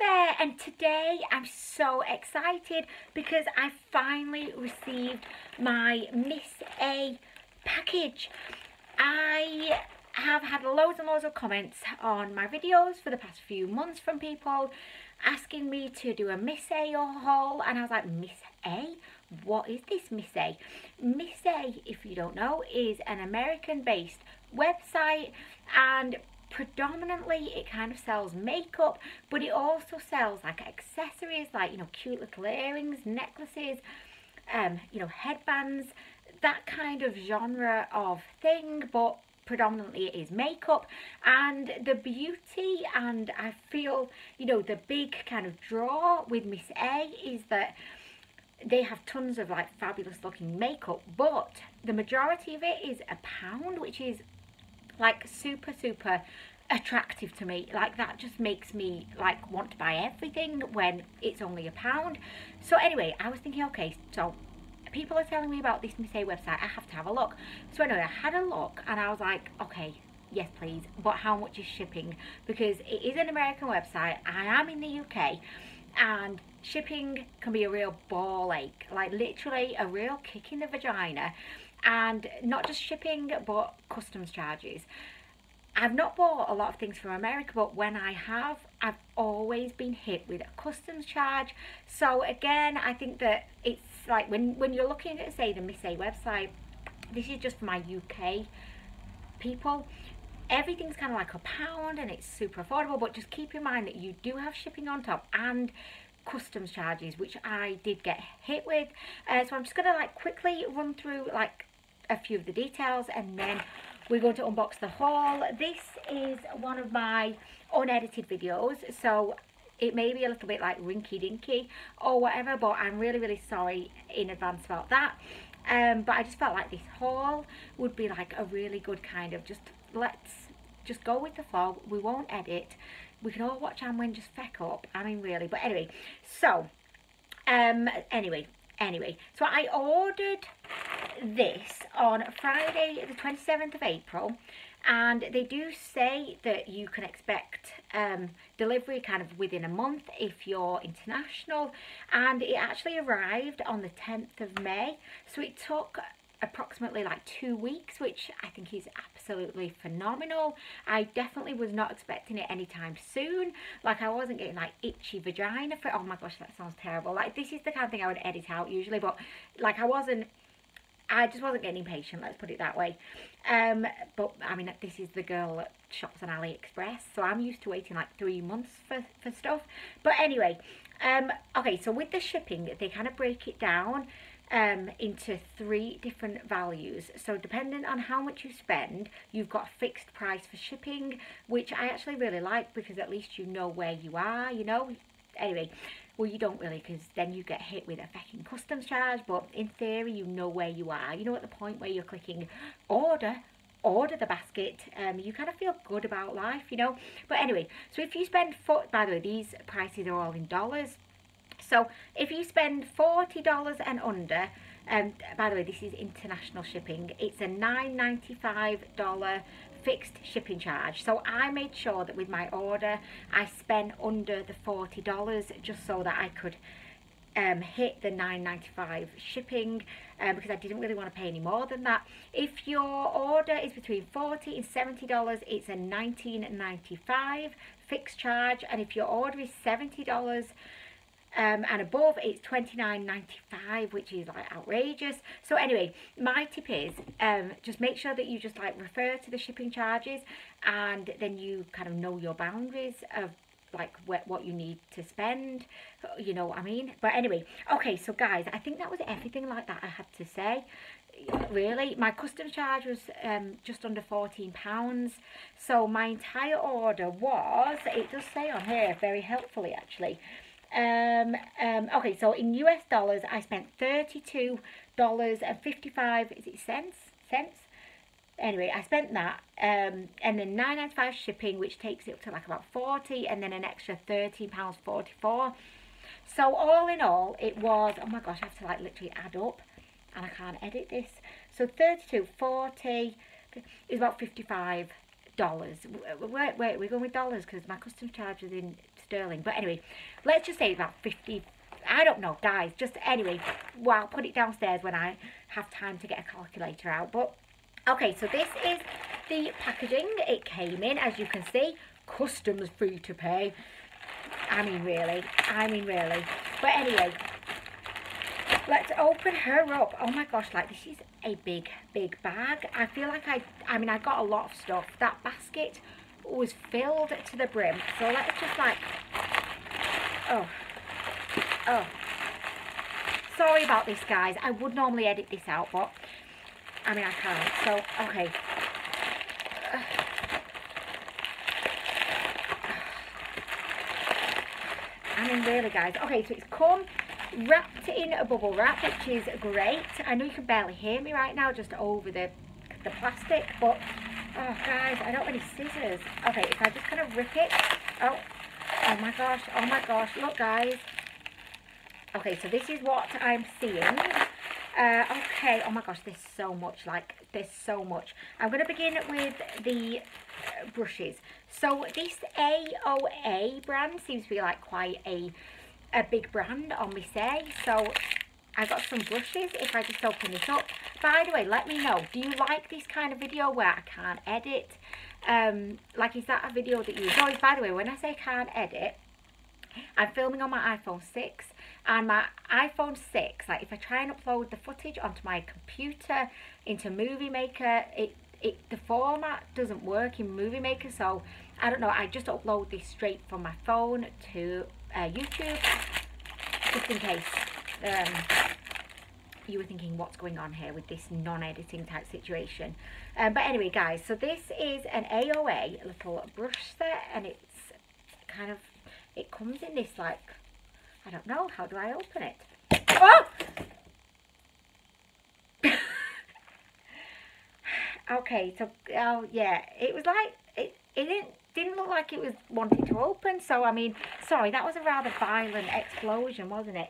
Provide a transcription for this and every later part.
there, and today I'm so excited because I finally received my Miss A package. I have had loads and loads of comments on my videos for the past few months from people asking me to do a Miss A haul, and I was like, Miss A? What is this Miss A? Miss A, if you don't know, is an American-based website, and predominantly it kind of sells makeup, but it also sells like accessories, like, you know, cute little earrings, necklaces, you know, headbands, that kind of genre of thing, but predominantly it is makeup. And the beauty, and I feel, you know, the big kind of draw with Miss A is that they have tons of like fabulous looking makeup, but the majority of it is £1, which is like super attractive to me. Like, that just makes me like want to buy everything when it's only £1. So anyway, I was thinking, okay, so people are telling me about this Miss A website, I have to have a look. So anyway, I had a look and I was like, okay, yes please, but how much is shipping? Because it is an American website, I am in the UK, and shipping can be a real ball ache, like literally a real kick in the vagina. And not just shipping, but customs charges. I've not bought a lot of things from America, but when I have, I've always been hit with a customs charge. So again, I think that it's like when you're looking at, say, the Miss A website, this is just for my UK people, everything's kind of like £1 and it's super affordable, but just keep in mind that you do have shipping on top and customs charges, which I did get hit with. So I'm just gonna like quickly run through like a few of the details, and then we're going to unbox the haul. This is one of my unedited videos, so it may be a little bit like rinky dinky or whatever, but I'm really sorry in advance about that. But I just felt like this haul would be like a really good kind of let's just go with the flow. We won't edit, we can all watch Anwen just feck up, I mean really. But anyway, so anyway, so I ordered this on Friday the 27th of April, and they do say that you can expect delivery kind of within a month if you're international, and it actually arrived on the 10th of May, so it took approximately like 2 weeks, which I think is absolutely phenomenal. I definitely was not expecting it anytime soon. Like, I wasn't getting like itchy vagina for, oh my gosh, that sounds terrible. Like, this is the kind of thing I would edit out usually, but like I just wasn't getting impatient, let's put it that way. But I mean, this is the girl that shops on AliExpress, so I'm used to waiting like 3 months for stuff. But anyway, okay, so with the shipping, they kind of break it down into 3 different values. So depending on how much you spend, you've got a fixed price for shipping, which I actually really like, because at least you know where you are, you know. Anyway, well, you don't really, because then you get hit with a fucking customs charge, but in theory you know where you are. You know, at the point where you're clicking order the basket, you kind of feel good about life, you know. But anyway, so if you spend by the way, these prices are all in dollars. So if you spend $40 and under, by the way, this is international shipping, it's a $9.95 fixed shipping charge. So I made sure that with my order I spent under the $40, just so that I could hit the $9.95 shipping, because I didn't really want to pay any more than that. If your order is between $40 and $70, it's a $19.95 fixed charge, and if your order is $70 and above, it's $29.95, which is like outrageous. So anyway, my tip is just make sure that you just like refer to the shipping charges, and then you kind of know your boundaries of like what you need to spend, you know what I mean. But anyway, okay, so guys, I think that was everything like that I had to say. Really, my customs charge was just under £14, so my entire order was, it does say on here very helpfully actually, okay, so in US dollars I spent $32.55, is it cents? Anyway, I spent that, and then $9.95 shipping, which takes it up to like about 40, and then an extra £13.44. So all in all, it was, oh my gosh, I have to like literally add up, and I can't edit this. So 32.40 is about $55 dollars. Wait, we're going with dollars because my customs charge is in sterling. But anyway, let's just say about 50. I don't know, guys. Just anyway, well, I'll put it downstairs when I have time to get a calculator out. But okay, so this is the packaging it came in. As you can see, customs free to pay. I mean really. But anyway, let's open her up. Oh my gosh, like this is a big bag. I feel like I mean I got a lot of stuff. That basket was filled to the brim. So let's just like, oh, sorry about this, guys. I would normally edit this out, but I mean I can't. So okay, I mean really, guys. Okay, so it's come wrapped in a bubble wrap, which is great. I know you can barely hear me right now just over the plastic, but oh guys, I don't have any scissors. Okay, if I just kind of rip it. Oh my gosh, look guys. Okay, so this is what I'm seeing. Okay, oh my gosh, there's so much, like there's so much. I'm going to begin with the brushes. So this AOA brand seems to be like quite a big brand on me say. So I got some brushes. If I just open this up, by the way, let me know, do you like this kind of video where I can't edit? Like, is that a video that you enjoy? By the way, when I say can't edit, I'm filming on my iPhone 6, and my iPhone 6, like if I try and upload the footage onto my computer into Movie Maker, the format doesn't work in Movie Maker. So I don't know, I just upload this straight from my phone to YouTube, just in case you were thinking what's going on here with this non-editing type situation. But anyway, guys, so this is an AOA little brush set, and it's kind of, it comes in this like, I don't know, how do I open it? Oh! Okay, so oh yeah, it was like it didn't look like it was wanting to open. So I mean, sorry, that was a rather violent explosion, wasn't it?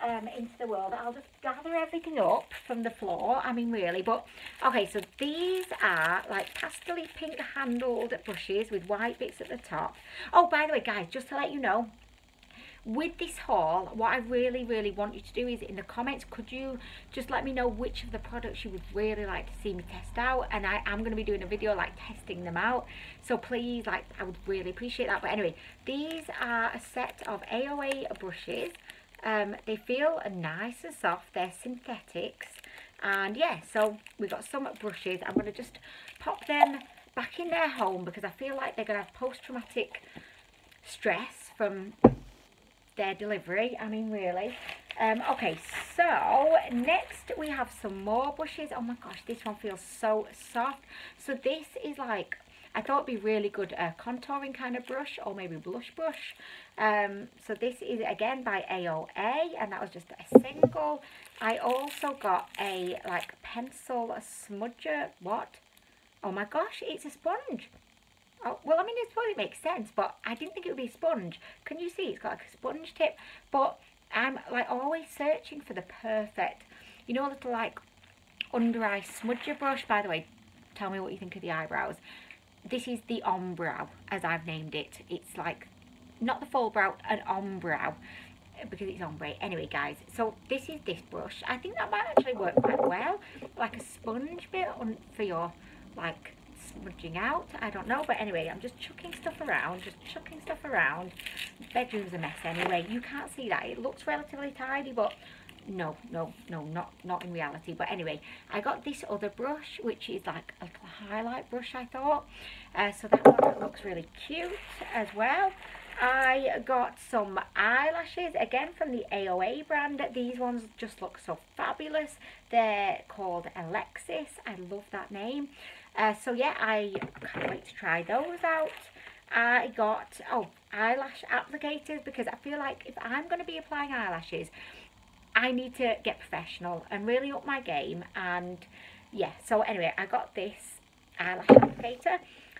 Into the world. I'll just gather everything up from the floor. I mean, really. But okay, so these are like pastel-y pink handled brushes with white bits at the top. Oh, by the way, guys, just to let you know, with this haul, what I really want you to do is in the comments, could you just let me know which of the products you would really like to see me test out, and I am going to be doing a video like testing them out, so please, like, I would really appreciate that. But anyway, these are a set of AOA brushes. They feel nice and soft, they're synthetics, and yeah, so we've got some brushes. I'm going to just pop them back in their home because I feel like they're going to have post-traumatic stress from their delivery. I mean, really. Okay, so next we have some more brushes. Oh my gosh, this one feels so soft. So this is like, I thought it'd be really good contouring kind of brush, or maybe blush brush. So this is again by AOA, and that was just a single. I also got a like pencil smudger. What? Oh my gosh, it's a sponge. Oh, well, I mean, it probably makes sense, but I didn't think it would be a sponge. Can you see? It's got like a sponge tip, but I'm like always searching for the perfect, you know, little like under eye smudger brush. By the way, tell me what you think of the eyebrows. This is the ombrow, as I've named it. It's like not the full brow, an ombrow, because it's ombre. Anyway, guys, so this is this brush. I think that might actually work quite well, like a sponge bit on for your like smudging out. I don't know, but anyway, I'm just chucking stuff around, Bedroom's a mess anyway. You can't see that. It looks relatively tidy, but no, not in reality. But anyway, I got this other brush, which is like a little highlight brush, I thought. So that one looks really cute as well. I got some eyelashes, again from the AOA brand. These ones just look so fabulous. They're called Alexis. I love that name. So yeah, I can't wait to try those out. I got, eyelash applicators, because I feel like if I'm going to be applying eyelashes, I need to get professional and really up my game. And yeah, so anyway, I got this eyelash applicator.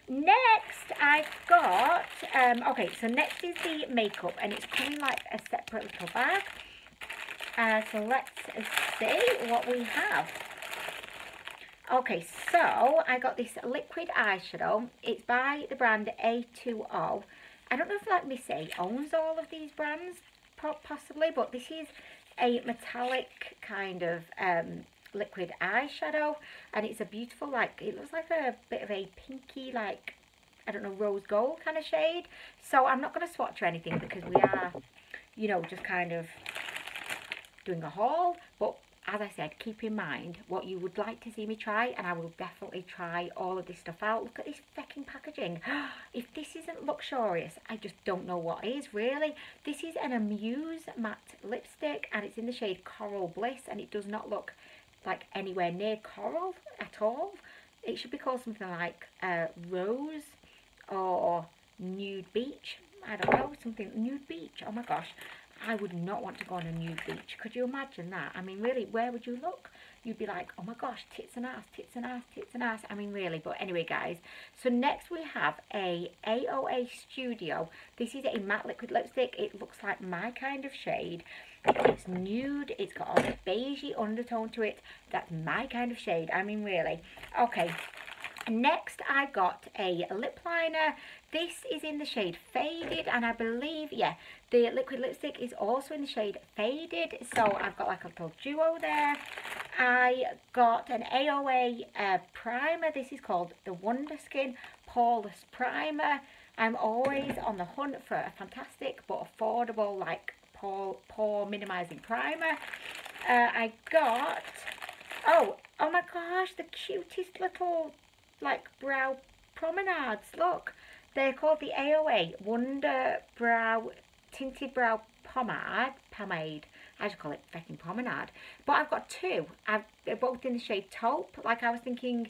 Next, I've got, okay, so next is the makeup, and it's coming like a separate little bag. So let's see what we have. Okay, so I got this liquid eyeshadow. It's by the brand A2O. I don't know if like Miss A owns all of these brands, possibly, but this is a metallic kind of liquid eyeshadow, and it's a beautiful, like, it looks like a bit of a pinky, like, I don't know, rose gold kind of shade. So I'm not going to swatch or anything because we are, you know, just kind of doing a haul. But as I said, keep in mind what you would like to see me try, and I will definitely try all of this stuff out. Look at this fucking packaging. If this isn't luxurious, I just don't know what is, really. This is an Amuse matte lipstick, and it's in the shade Coral Bliss, and it does not look like anywhere near coral at all. It should be called something like Rose or Nude Beach. I don't know, something, Nude Beach. Oh my gosh, I would not want to go on a nude beach. Could you imagine that? I mean, really, where would you look? You'd be like, oh my gosh, tits and ass, tits and ass, tits and ass. I mean, really. But anyway, guys, so next we have a AOA Studio. This is a matte liquid lipstick. It looks like my kind of shade. It's nude. It's got a beigey undertone to it. That's my kind of shade. I mean, really. Okay. Next, I got a lip liner. This is in the shade Faded, and I believe, yeah, the liquid lipstick is also in the shade Faded. So I've got like a little duo there. I got an AOA primer. This is called the Wonder Skin Poreless Primer. I'm always on the hunt for a fantastic but affordable, like, pore minimizing primer. I got, oh my gosh, the cutest little, like, brow promenades. Look, they're called the AOA Wonder Brow Tinted Brow Pomade. I just call it fucking promenade. But I've got two. They're both in the shade taupe. Like, I was thinking,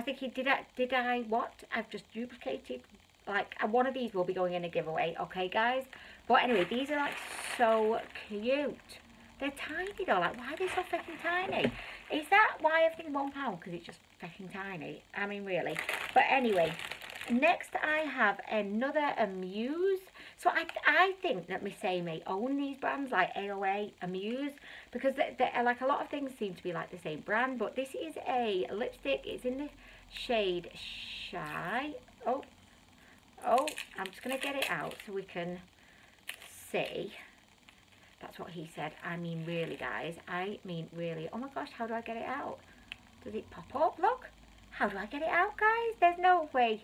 did I what? I've just duplicated. Like, one of these will be going in a giveaway, okay, guys? But anyway, these are, like, so cute. They're tiny, though. Like, why are they so fucking tiny? Is that why everything's £1? Because it's just fucking tiny. I mean, really. But anyway, next I have another Amuse. So I think that Miss A may own these brands, like AOA, Amuse, because they're like, a lot of things seem to be like the same brand. But this is a lipstick. It's in the shade Shy. Oh, I'm just going to get it out so we can see. That's what he said. I mean, really, guys. I mean, really. Oh my gosh, how do I get it out? Does it pop up? Look. How do I get it out, guys? There's no way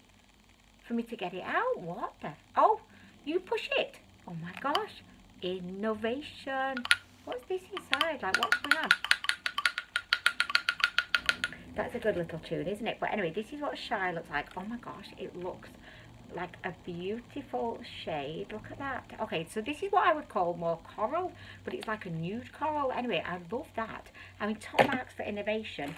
for me to get it out. What the? Oh, you push it. Oh my gosh. Innovation. What's this inside? Like, what's going on? That's a good little tune, isn't it? But anyway, this is what Shy looks like. Oh my gosh, it looks like a beautiful shade. Look at that. Okay, so this is what I would call more coral, but it's like a nude coral. Anyway, I love that. I mean, top marks for innovation.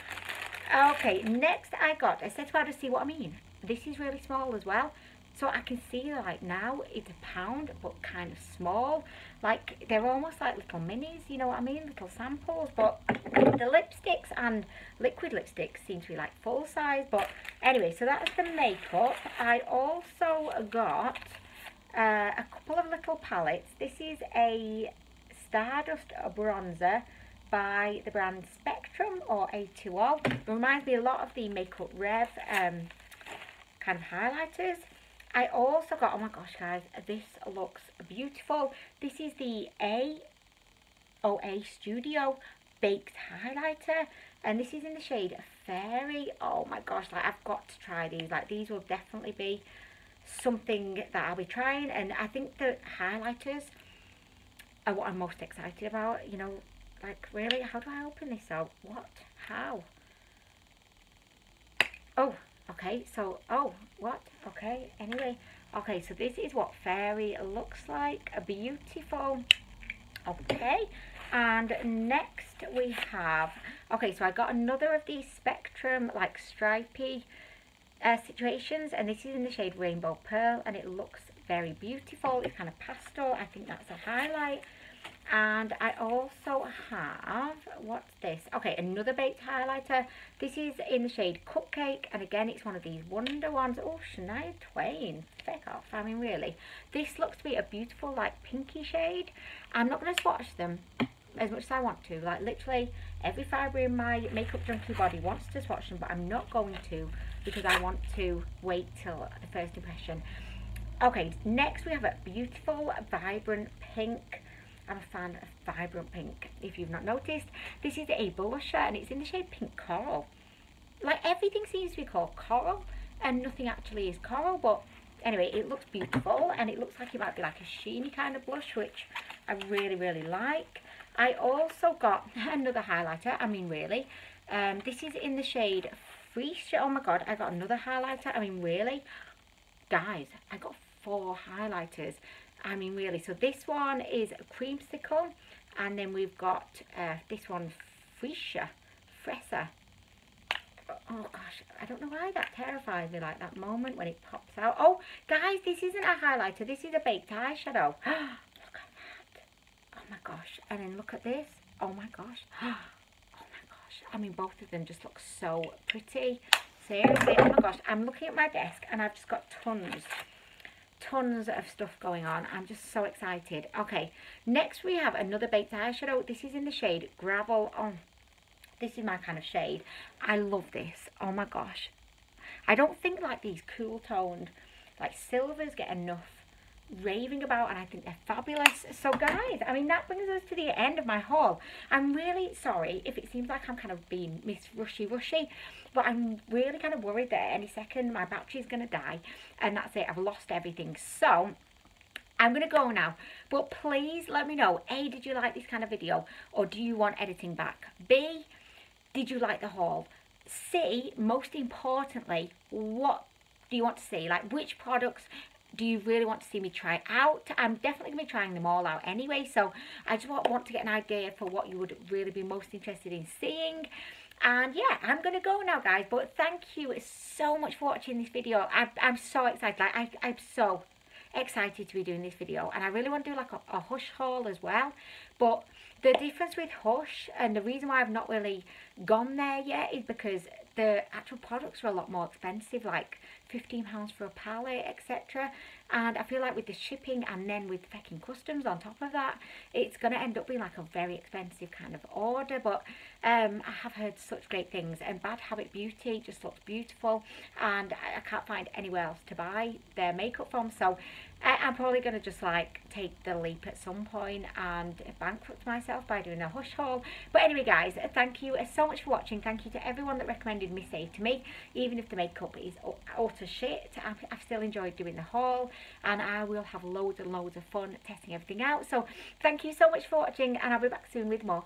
Okay, next I said to to see what I mean. This is really small as well. So I can see, like, now it's £1, but kind of small. Like, they're almost like little minis, you know what I mean? Little samples. But the lipsticks and liquid lipsticks seem to be like full size. But anyway, so that's the makeup. I also got a couple of little palettes. This is a Stardust bronzer by the brand Spectrum, or A2O. It reminds me a lot of the Makeup Rev kind of highlighters. I also got, oh my gosh, guys, this looks beautiful. This is the AOA Studio Baked Highlighter, and this is in the shade Fairy. Oh my gosh, like, I've got to try these. Like, these will definitely be something that I'll be trying, and I think the highlighters are what I'm most excited about. You know, like, really, how do I open this out? What? How? Oh. Okay, so, oh, what? Okay, anyway. Okay, so this is what Fairy looks like. Beautiful. Okay, and next we have, okay, so I got another of these Spectrum, like, stripy situations, and this is in the shade Rainbow Pearl, and it looks very beautiful. It's kind of pastel. I think that's a highlight. And I also have, what's this? Okay, another baked highlighter. This is in the shade Cupcake, and again, it's one of these Wonder ones. Oh, Shania Twain, feck off. I mean, really, this looks to be a beautiful, like, pinky shade. I'm not going to swatch them as much as I want to. Like literally every fibre in my makeup junkie body wants to swatch them, but I'm not going to because I want to wait till the first impression. Okay, next we have a beautiful vibrant pink. I'm a fan of vibrant pink, if you've not noticed. This is a blusher and it's in the shade Pink Coral. Like everything seems to be called coral and nothing actually is coral, but anyway, it looks beautiful and it looks like it might be like a sheeny kind of blush, which I really, really like. I also got another highlighter, I mean really. This is in the shade Freesia. Oh my god, I got another highlighter, I mean really. Guys, I got 4 highlighters, I mean really. So this one is Creamsicle, and then we've got this one, Freesia. Oh gosh, I don't know why that terrifies me, like that moment when it pops out. Oh guys, this isn't a highlighter, this is a baked eyeshadow. Look at that. Oh my gosh. And then look at this. Oh my gosh. Oh my gosh. I mean, both of them just look so pretty. Seriously, oh my gosh. I'm looking at my desk and I've just got tons of stuff going on. I'm just so excited. Okay, next we have another baked eyeshadow. This is in the shade Gravel. Oh, this is my kind of shade. I love this. Oh my gosh. I don't think like these cool toned like silvers get enough raving about, and I think they're fabulous. So guys, I mean that brings us to the end of my haul. I'm really sorry if it seems like I'm kind of being Miss Rushy, but I'm really kind of worried that any second my battery's gonna die and that's it, I've lost everything. So I'm going to go now, but please let me know, A, did you like this kind of video, or do you want editing back? B, did you like the haul? C, most importantly, what do you want to see? Like, which products do you really want to see me try out? I'm definitely going to be trying them all out anyway, so I just want to get an idea for what you would really be most interested in seeing. And yeah, I'm going to go now, guys, but thank you so much for watching this video. I'm so excited. Like, I'm so excited to be doing this video, and I really want to do like a Hush haul as well. But the difference with Hush, and the reason why I've not really gone there yet, is because the actual products are a lot more expensive, like £15 for a palette, etc. And I feel like with the shipping and then with fucking customs on top of that, it's going to end up being like a very expensive kind of order. But I have heard such great things, and Bad Habit Beauty just looks beautiful, and I can't find anywhere else to buy their makeup from. So I'm probably going to just like take the leap at some point and bankrupt myself by doing a Hush haul. But anyway guys, thank you so much for watching. Thank you to everyone that recommended Miss A to me. Even if the makeup is utter shit, I've still enjoyed doing the haul, and I will have loads and loads of fun testing everything out. So thank you so much for watching, and I'll be back soon with more.